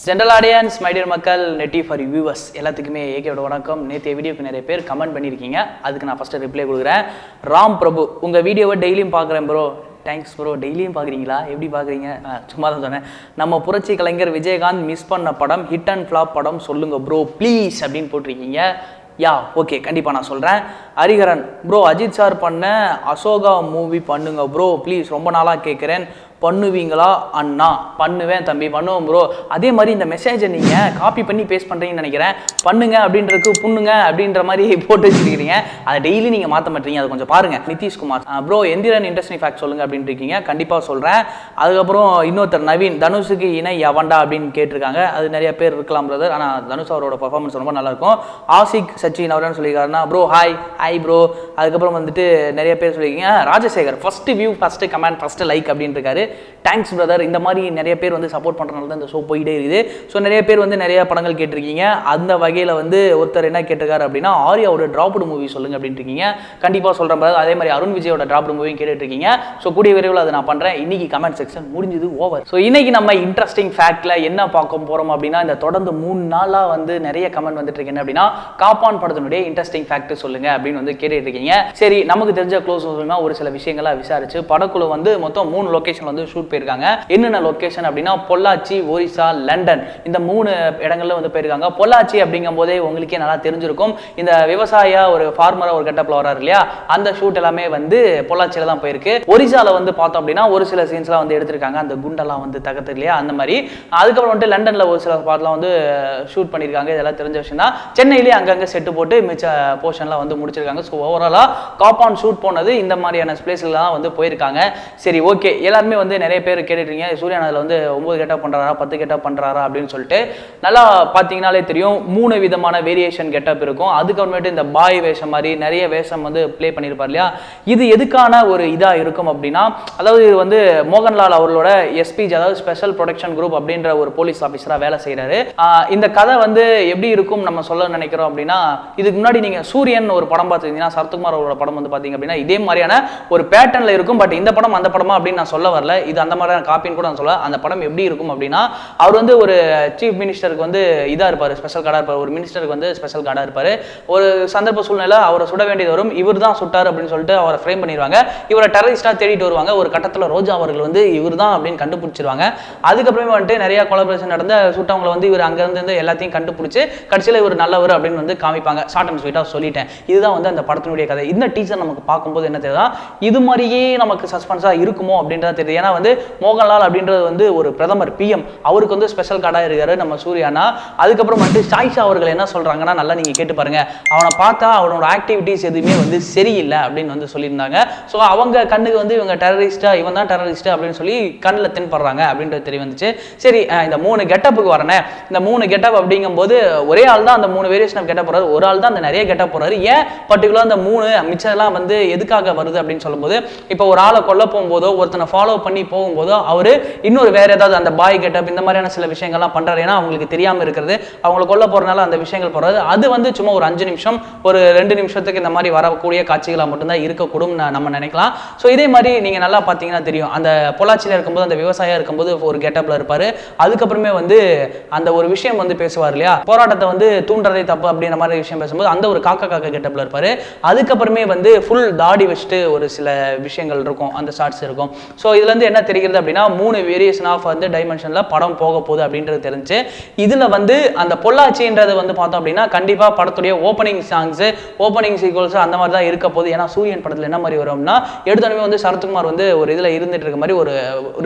General audience, my dear மக்கள், நெட்டி for viewers எல்லாத்துக்குமே ஏகேவோட வணக்கம். நேற்றைய வீடியோக்கு நிறைய பேர் கமெண்ட் பண்ணியிருக்கீங்க, அதுக்கு நான் ஃபஸ்ட்டு ரிப்ளை கொடுக்குறேன். ராம் பிரபு, உங்கள் வீடியோவை டெய்லியும் பார்க்குறேன் ப்ரோ. Thanks bro. டெய்லியும் பார்க்குறீங்களா? எப்படி பார்க்குறீங்க? சும்மா தான் சொன்னேன். நம்ம புரட்சி கலைஞர் விஜயகாந்த் மிஸ் பண்ண படம், ஹிட் அண்ட் ஃப்ளாப் படம் சொல்லுங்கள் ப்ரோ ப்ளீஸ் அப்படின்னு போட்டிருக்கீங்க. யா ஓகே, கண்டிப்பாக நான் சொல்கிறேன். ஹரிஹரன் ப்ரோ, அஜித் சார் பண்ண அசோகா மூவி பண்ணுங்க ப்ரோ ப்ளீஸ், ரொம்ப நாளாக கேட்குறேன். பண்ணுவீங்களா அண்ணா? பண்ணுவேன் தம்பி, பண்ணுவோம் ப்ரோ. அதே மாதிரி இந்த மெசேஜை நீங்கள் காப்பி பண்ணி பேஸ்ட் பண்ணுறீங்கன்னு நினைக்கிறேன். பண்ணுங்க அப்படின்றதுக்கு புண்ணுங்க அப்படின்ற மாதிரி போட்டு வச்சுருக்கீங்க. அதை டெய்லி நீங்கள் மாற்ற மாட்டீங்க, அதை கொஞ்சம் பாருங்கள். Nitish Kumar bro, Enthiran interesting fact சொல்லுங்கள் அப்படின்னு இருக்கீங்க. கண்டிப்பாக சொல்கிறேன். அதுக்கப்புறம் இன்னொருத்தர் நவீன், தனுஷுக்கு இணை எவன்டா அப்படின்னு கேட்டிருக்காங்க. அது நிறைய பேர் இருக்கலாம் பிரதர், ஆனால் தனுஷ் அவரோட பர்ஃபார்மன்ஸ் ரொம்ப நல்லாயிருக்கும். ஆசிக் சச்சின் அவர்னு சொல்லியிருக்காருன்னா ப்ரோ ஹாய் ப்ரோ. அதுக்கப்புறம் வந்துட்டு நிறைய பேர் சொல்லியிருக்கீங்க. Rajasekar first view first comment first like அப்படின்னு இருக்காரு. Thanks brother. இந்த மாதிரி நிறைய பேர் வந்து சப்போர்ட் பண்ணுறதுனால தான் இந்த ஷோ போயிட்டே இருக்குது. ஸோ நிறைய பேர் வந்து நிறைய படங்கள் கேட்டிருக்கீங்க. அந்த வகையில் வந்து ஒருத்தர் என்ன கேட்டிருக்காரு அப்படின்னா, ஆர்யாவோட டிராப்டு மூவி சொல்லுங்கள் அப்படின்னு இருக்கீங்க. கண்டிப்பாக சொல்கிறேன் பிரதர். அதே மாதிரி அருண் விஜயோட டிராப்டு மூவியும் கேட்டுருக்கீங்க. ஸோ கூடிய விரைவில் அதை நான் பண்ணுறேன். இன்னைக்கு கமெண்ட் செக்ஷன் முடிஞ்சது, ஓவர். ஸோ இன்னைக்கு நம்ம இன்ட்ரெஸ்டிங் ஃபேக்டில் என்ன பார்க்க போகிறோம் அப்படின்னா, இந்த தொடர்ந்து 3 நாளாக வந்து நிறைய கமெண்ட் வந்துட்டு இருக்கேன் அப்படின்னா, காப்பான் படத்தினுடைய இன்ட்ரெஸ்டிங் ஃபேக்ட் சொல்லுங்க அப்படின்னு வந்து கேட்டுட்டு இருக்கீங்க. சரி, நமக்கு தெரிஞ்ச க்ளோஸ் ஒரு சில விஷயங்களாக விசாரிச்சு படக்குழு வந்து மொத்தம் 3 லொகேஷன் வந்து ஷூட் போயிருக்காங்க. என்னென்ன லொகேஷன் அப்படின்னா, பொள்ளாச்சி, ஒரிசா, லண்டன், இந்த 3 இடங்கள்ல வந்து போயிருக்காங்க. பொள்ளாச்சி அப்படிங்கும் போதே உங்களுக்கே நல்லா தெரிஞ்சிருக்கும். இந்த விவசாய ஒரு ஃபார்மரா ஒரு கெட்டப்ல வராரு இல்லையா, அந்த ஷூட் எல்லாமே வந்து பொள்ளாச்சியில தான் போயிருக்கு. ஒரிசால வந்து பார்த்தோம் அப்படின்னா ஒரு சில சீன்ஸ்லாம் வந்து எடுத்திருக்காங்க. அந்த குண்டெல்லாம் வந்து தகர்த்து இல்லையா, அந்த மாதிரி. அதுக்கப்புறம் வந்து லண்டன்ல ஒரு சில பார்ட்லாம் வந்து ஷூட் பண்ணியிருக்காங்க. இதெல்லாம் தெரிஞ்ச விஷயம் தான். சென்னையிலேயே அங்கங்கே செட்டு போட்டு மிச்ச போர்ஷன்லாம் வந்து முடிச்சிருக்காங்க. ஸோ ஓவராலா காப்பான் ஷூட் போனது இந்த மாதிரியான பிளேஸ்லாம் வந்து போயிருக்காங்க. சரி ஓகே, எல்லாருமே வந்து நிறைய பேர் கேட்டுட்டீங்க, சூர்யான் அதில் வந்து 9 கெட்டப் பண்ணுறாரா 10 கெட்டப் பண்ணுறாரா அப்படின்னு சொல்லிட்டு. நல்லா பார்த்தீங்கன்னாலே தெரியும், 3 விதமான வேரியேஷன் கெட்டப் இருக்கும். அதுக்கப்புறமேட்டு இந்த பாய் வேஷம் மாதிரி நிறைய வேஷம் வந்து ப்ளே பண்ணியிருப்பார் இல்லையா. இது எதுக்கான ஒரு இதாக இருக்கும் அப்படின்னா, அதாவது இது வந்து மோகன்லால் அவர்களோட எஸ்பிஜி, அதாவது ஸ்பெஷல் ப்ரொடெக்ஷன் குரூப் அப்படின்ற ஒரு போலீஸ் ஆஃபீஸராக வேலை செய்கிறாரு. இந்த கதை வந்து எப்படி இருக்கும் நம்ம சொல்ல நினைக்கிறோம் அப்படின்னா, இதுக்கு முன்னாடி நீங்கள் சூரியன் ஒரு படம் பார்த்துருந்தீங்கன்னா, சரத்குமார் அவரோட படம் வந்து பார்த்தீங்க அப்படின்னா இதே மாதிரியான ஒரு பேட்டர்னில் இருக்கும். பட் இந்த படம் அந்த படமா அப்படின்னு நான் சொல்ல வரல, இது அந்த மாதிரியான காப்பின்னு கூட நான் சொல்ல. அந்த படம் எப்படி இருக்கும் அப்படின்னா, அவர் வந்து ஒரு சீஃப் மினிஸ்டருக்கு வந்து இதாக இருப்பார், ஸ்பெஷல் கார்டாக இருப்பார். ஒரு மினிஸ்டருக்கு வந்து ஸ்பெஷல் கார்டாக இருப்பார். ஒரு சந்தர்ப்ப சூழ்நிலை அவரை சுட வேண்டியது வரும். இவர் தான் சுட்டார் அப்படின்னு சொல்லிட்டு அவரை ஃப்ரேம் பண்ணிடுவாங்க. இவரை டெரரிஸ்டாக தேடிட்டு வருவாங்க. ஒரு கட்டத்தில் ரோஜா அவர்கள் வந்து இவர் தான் அப்படின்னு கண்டுபிடிச்சிருவாங்க. அதுக்கப்புறமே வந்துட்டு நிறைய கொலாபரேஷன் நடந்த சுட்டவங்களை வந்து இவர் அங்கேருந்து எல்லாத்தையும் கண்டுபிடிச்சி கடைசியில் இவர் நல்லவர் அப்படின்னு வந்து காமிப்பாங்க. ஷார்ட் அண்ட் ஸ்வீட்டாக சொல்லிட்டேன். இதுதான் வந்து அந்த படத்தினுடைய கதை. இந்த டீச்சர் நமக்கு பார்க்கும்போது என்ன தெரியுதா, இது மாதிரியே நமக்கு சஸ்பென்ஸாக இருக்குமோ அப்படின்றத தெரியுது. ஏன்னா வந்து மோகன்லால் அப்படின்றது வந்து ஒரு பிரதமர், பிஎம், அவருக்கு வந்து ஸ்பெஷல் கார்டாக இருக்காரு நம்ம சூர்யானா. அதுக்கப்புறம் வந்துட்டு சாய்ஷா அவர்கள் என்ன சொல்றாங்கன்னா, நல்லா நீங்க கேட்டு பாருங்க, அவனை பார்த்தா அவனோட ஆக்டிவிட்டிஸ் எதுவுமே வந்து சரியில்லை அப்படின்னு வந்து சொல்லியிருந்தாங்க. ஸோ அவங்க கண்ணுக்கு வந்து இவங்க டெரரிஸ்டா, இவன் தான் டெரரிஸ்ட் அப்படின்னு சொல்லி கண்ணில் தென்படுறாங்க அப்படின்றது தெரிய வந்துச்சு. சரி, இந்த 3 கெட்டப்புக்கு வரேன். இந்த 3 கெட்டப் அப்படிங்கும்போது ஒரே ஆள் தான் அந்த 3 வேரியேஷன் ஆஃப் கெட்டப் போறாரு. ஒரு ஆள் தான் அந்த நிறைய கெட்டப் போறாரு. ஏன் பர்டிகுலர் அந்த 3 மிச்சம்லாம் வந்து எதுக்காக வருது அப்படின்னு சொல்லும்போது, இப்போ ஒரு ஆளை கொல்ல போகும்போதோ ஒருத்தனை ஃபாலோ பண்ணி போகும்போதோ அவரு இன்னொரு வேற ஏதாவது அந்த பாய் கெட்டப் இந்த மாதிரியான சில விஷயங்கள்லாம் பண்றாரு. ஏன்னா அவங்களுக்கு தெரியாம இருக்கிறது, அவங்களை கொல்ல போறதுனால அந்த விஷயங்கள் போறது. அது வந்து சும்மா ஒரு 5 நிமிஷம் ஒரு 2 நிமிஷத்துக்கு இந்த மாதிரி வரக்கூடிய காட்சிகளாக மட்டும்தான் இருக்கக்கூடும் நம்ம நினைக்கலாம். ஸோ இதே மாதிரி நீங்க நல்லா பார்த்தீங்கன்னா தெரியும், அந்த பொள்ளாச்சியில் இருக்கும்போது அந்த விவசாயியா இருக்கும்போது ஒரு கெட்டப்ல இருப்பாரு. அதுக்கப்புறமே வந்து அந்த ஒரு விஷயம் வந்து பேசுவார் இல்லையா, போராட்டத்தை வந்து தூண்டுறதே தப்பு அப்படின்ற மாதிரி விஷயம் பேசும்போது அந்த ஒரு காக்கா கெட்டப்ல இருப்பாரு. அதுக்கப்புறமே வந்து ஃபுல் தாடி வச்சுட்டு ஒரு சில விஷயங்கள் இருக்கும், அந்த ஷார்ட்ஸ் இருக்கும். ஸோ இதுல இருந்து என்ன தெரிகிறது அப்படின்னா, 3 வேரியேஷன் ஆஃப் வந்து டைமென்ஷன்ல படம் போக போகுது அப்படின்றது தெரிஞ்சு. இதுல வந்து அந்த பொள்ளாச்சின்றது வந்து பார்த்தோம் அப்படின்னா கண்டிப்பா படத்துடைய ஓப்பனிங் சாங்ஸ், ஓப்பனிங் சீக்வல்ஸ் அந்த மாதிரி தான் இருக்க போகுது. ஏன்னா சூரியன் படத்துல என்ன மாதிரி வரும்னா, எடுத்தோடனே வந்து சரத்குமார் வந்து ஒரு இதுல இருந்துட்டு இருக்க மாதிரி ஒரு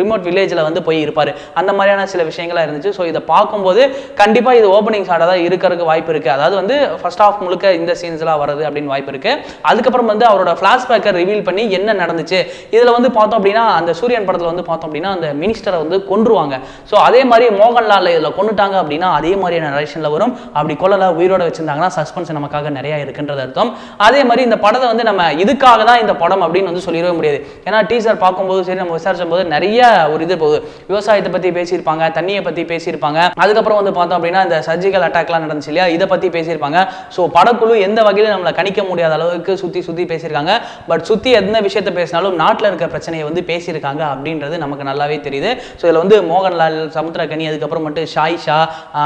ரிமோட் வில்லேஜ்ல வந்து போய் இருப்பாரு. அந்த மாதிரியான சில விஷயங்களா இருந்துச்சு. ஸோ இதை பார்க்கும்போது கண்டிப்பா இது ஓப்பனிங் ஷாட்டா தான் இருக்கிறதுக்கு வாய்ப்பு இருக்கு. அதாவது வந்து ஃபர்ஸ்ட் ஆஃப் முழுக்க இந்த சீன்ஸ்லாம் வருது அப்படின்னு வாய்ப்பு இருக்கு. அதுக்கப்புறம் வந்து அவரோட ஃபிளாஷ்பேக்கை ரிவீல் பண்ணி என்ன நடந்துச்சு இதுல வந்து பார்த்தோம் அப்படின்னா, அந்த சூரியன் படத்துல வந்து பார்த்தோம் அப்படின்னா அந்த மினிஸ்டரை வந்து கொன்றுவாங்க. ஸோ அதே மாதிரி மோகன்லால் இதில் கொண்டுட்டாங்க அப்படின்னா அதே மாதிரியான நரேஷனில் வரும். அப்படி கொல்லலை உயிரோட வச்சிருந்தாங்கன்னா சஸ்பென்ஸ் நமக்காக நிறைய இருக்குன்றது அர்த்தம். அதே மாதிரி இந்த படத்தை வந்து நம்ம இதுக்காக தான் இந்த படம் அப்படின்னு வந்து சொல்லிடவே முடியாது. ஏன்னா டீசர் பார்க்கும்போது சரி, நம்ம விசாரிச்சும் போது நிறைய ஒரு இது போகுது. விவசாயத்தை பற்றி பேசியிருப்பாங்க, தண்ணியை பற்றி பேசியிருப்பாங்க. அதுக்கப்புறம் வந்து பார்த்தோம் அப்படின்னா இந்த சர்ஜிக்கல் அட்டாக்லாம் நடந்துச்சு இல்லையா, இதை பற்றி பேசியிருப்பாங்க. ஸோ படக்குழு எந்த வகையில் நம்மளை கணிக்க முடியாத அளவுக்கு சுற்றி பேசியிருக்காங்க. பட் சுற்றி எந்த விஷயத்தை பேசினாலும் நாட்டில் இருக்க பிரச்சனையை வந்து பேசியிருக்காங்க அப்படின்றது நமக்கு நல்லாவே தெரியுது. ஸோ இதில் வந்து மோகன்லால், சமுத்திரக்கனி, அதுக்கப்புறம் மட்டும் ஷாயிஷா,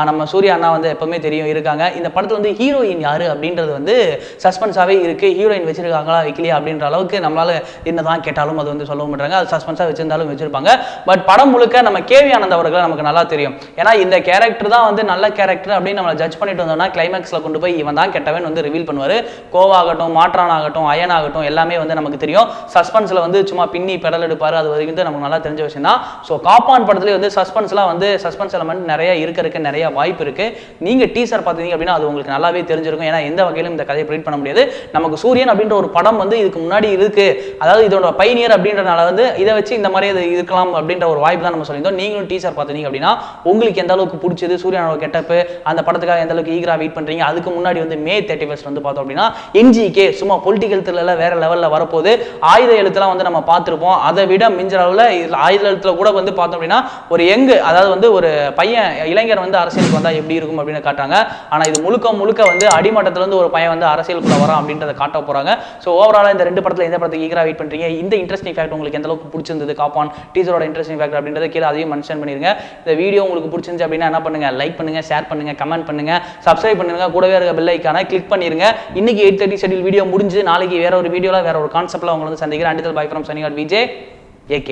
நம்ம சூர்யா அண்ணா வந்து எப்பவுமே தெரியும் இருக்காங்க. இந்த படத்தில் வந்து ஹீரோயின் யாரு அப்படின்றது வந்து சஸ்பென்ஸாகவே இருக்கு. ஹீரோயின் வச்சிருக்காங்களா வைக்கலையா அப்படின்ற அளவுக்கு நம்மளால என்னதான் கேட்டாலும் அது வந்து சொல்ல மாட்டாங்க. அது சஸ்பென்ஸாக வச்சிருந்தாலும் வச்சிருப்பாங்க. பட் படம் முழுக்க நம்ம கேவி ஆனந்த் அவர்களை நமக்கு நல்லா தெரியும். ஏன்னா இந்த கேரக்டர் தான் வந்து நல்ல கேரக்டர் அப்படின்னு நம்மளை ஜட்ஜ் பண்ணிட்டு வந்தோம்னா கிளைமேக்ஸில் கொண்டு போய் இவன் தான் கெட்டவன் வந்து ரிவீல் பண்ணுவார். கோவாகட்டும், மாற்றான் ஆகட்டும், அயன் ஆகட்டும், எல்லாமே வந்து நமக்கு தெரியும். சஸ்பென்ஸில் வந்து சும்மா பின்னி பெடல் எடுப்பார். அது வரைக்கும் நமக்கு நல்லா தெரிஞ்ச விஷயம் தான். ஸோ காப்பான் படத்துலேயே வந்து சஸ்பென்ஸ் எலமெண்ட் நிறைய இருக்க நிறைய வாய்ப்பு இருக்கு. நீங்க டீசர் பார்த்தீங்க அப்படின்னா அது உங்களுக்கு நல்லாவே தெரிஞ்சிருக்கும். ஏன்னா எந்த வகையிலும் இந்த கதையை ப்ரெடிக்ட் பண்ண முடியாது. நமக்கு சூரியன் அப்படின்ற ஒரு படம் வந்து இதுக்கு முன்னாடி இருக்கு, அதாவது இதோட பைனியர் அப்படின்றனால வந்து இதை வச்சு இந்த மாதிரி இது இருக்கலாம் அப்படின்ற ஒரு வாய்ப்பு தான் நம்ம சொல்லியிருந்தோம். நீங்களும் டீசர் பார்த்தீங்க அப்படின்னா உங்களுக்கு எந்த அளவுக்கு பிடிச்சது, சூரியனோட கெட்டப்பு, அந்த படத்துக்காக எந்த அளவுக்கு ஈகரா வெயிட் பண்றீங்க. அதுக்கு முன்னாடி வந்து மே 31 வந்து பார்த்தோம் அப்படின்னா NGK சும்மா பொலிட்டிக்கல் த்ரில்லர் வேற லெவலில் வரப்போது. ஆயுத எழுத்துலாம் வந்து நம்ம பார்த்துருப்போம். அதை விட மிஞ்ச அளவில் ஆயுத எழுத்துல கூட வந்து பார்த்தோம் அப்படின்னா ஒரு அதாவது வந்து ஒரு பையன் இளைஞர் வந்து அரசியலுக்கு வந்தால் எப்படி இருக்கும் அப்படின்னு காட்டாங்க. ஆனால் இது முழுக்க வந்து அடிமட்டத்திலிருந்து ஒரு பையன் வந்து அரசியலுக்குள்ள வரான் அப்படின்றத காட்ட போறாங்க. ஸோ ஓவராலாக இந்த 2 படத்தில் எந்த படத்துக்கு ஈகரா வெயிட் பண்றீங்க, இந்த இன்ட்ரெஸ்டிங் ஃபேக்ட் உங்களுக்கு எந்த அளவுக்கு பிடிச்சிருந்தது, காப்பான் டீசரோட இன்ட்ரெஸ்டிங் ஃபேக்ட் அப்படின்றத கீழே அதையும் மென்ஷன் பண்ணிருங்க. இந்த வீடியோ உங்களுக்கு பிடிச்சிருந்துச்சு அப்படின்னா என்ன பண்ணுங்க, லைக் பண்ணுங்க, ஷேர் பண்ணுங்க, கமெண்ட் பண்ணுங்க, சப்ஸ்கிரைப் பண்ணுங்க, கூடவே இருக்க பெல் ஐக்கானை கிளிக் பண்ணிருங்க. இன்னைக்கு 8:30 ஷெட்யூல் வீடியோ முடிஞ்சு நாளைக்கு வேற ஒரு வீடியோல வேற ஒரு கான்செப்ட்ல உங்களை வந்து சந்திக்கிறேன். Until bye from Sanikat Vijay AK.